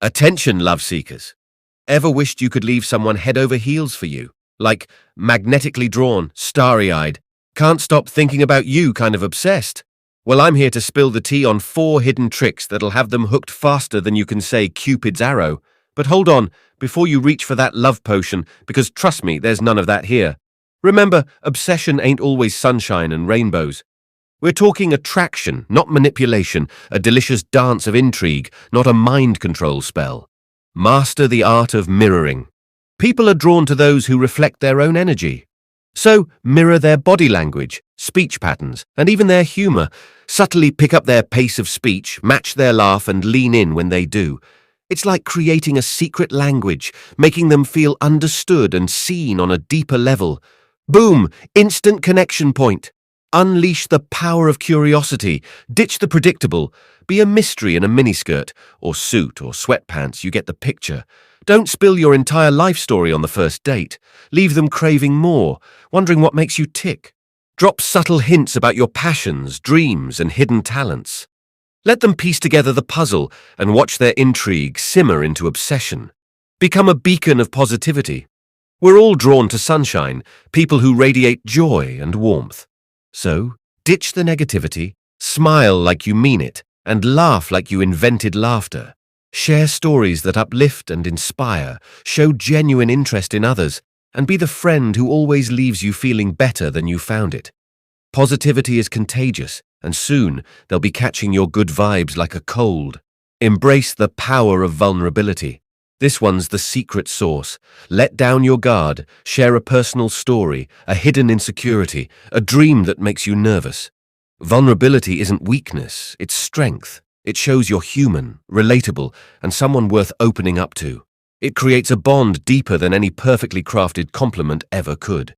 Attention, love seekers. Ever wished you could leave someone head over heels for you? Like magnetically drawn, starry-eyed, can't stop thinking about you kind of obsessed? Well, I'm here to spill the tea on 4 hidden tricks that'll have them hooked faster than you can say Cupid's arrow. But hold on, before you reach for that love potion, because trust me, there's none of that here. Remember, obsession ain't always sunshine and rainbows. We're talking attraction, not manipulation, a delicious dance of intrigue, not a mind control spell. Master the art of mirroring. People are drawn to those who reflect their own energy. So, mirror their body language, speech patterns, and even their humor. Subtly pick up their pace of speech, match their laugh, and lean in when they do. It's like creating a secret language, making them feel understood and seen on a deeper level. Boom! Instant connection point. Unleash the power of curiosity. Ditch the predictable. Be a mystery in a miniskirt, or suit, or sweatpants, you get the picture. Don't spill your entire life story on the first date. Leave them craving more, wondering what makes you tick. Drop subtle hints about your passions, dreams, and hidden talents. Let them piece together the puzzle and watch their intrigue simmer into obsession. Become a beacon of positivity. We're all drawn to sunshine, people who radiate joy and warmth. So, ditch the negativity, smile like you mean it, and laugh like you invented laughter. Share stories that uplift and inspire, show genuine interest in others, and be the friend who always leaves you feeling better than you found it. Positivity is contagious, and soon they'll be catching your good vibes like a cold. Embrace the power of vulnerability. This one's the secret sauce. Let down your guard, share a personal story, a hidden insecurity, a dream that makes you nervous. Vulnerability isn't weakness, it's strength. It shows you're human, relatable, and someone worth opening up to. It creates a bond deeper than any perfectly crafted compliment ever could.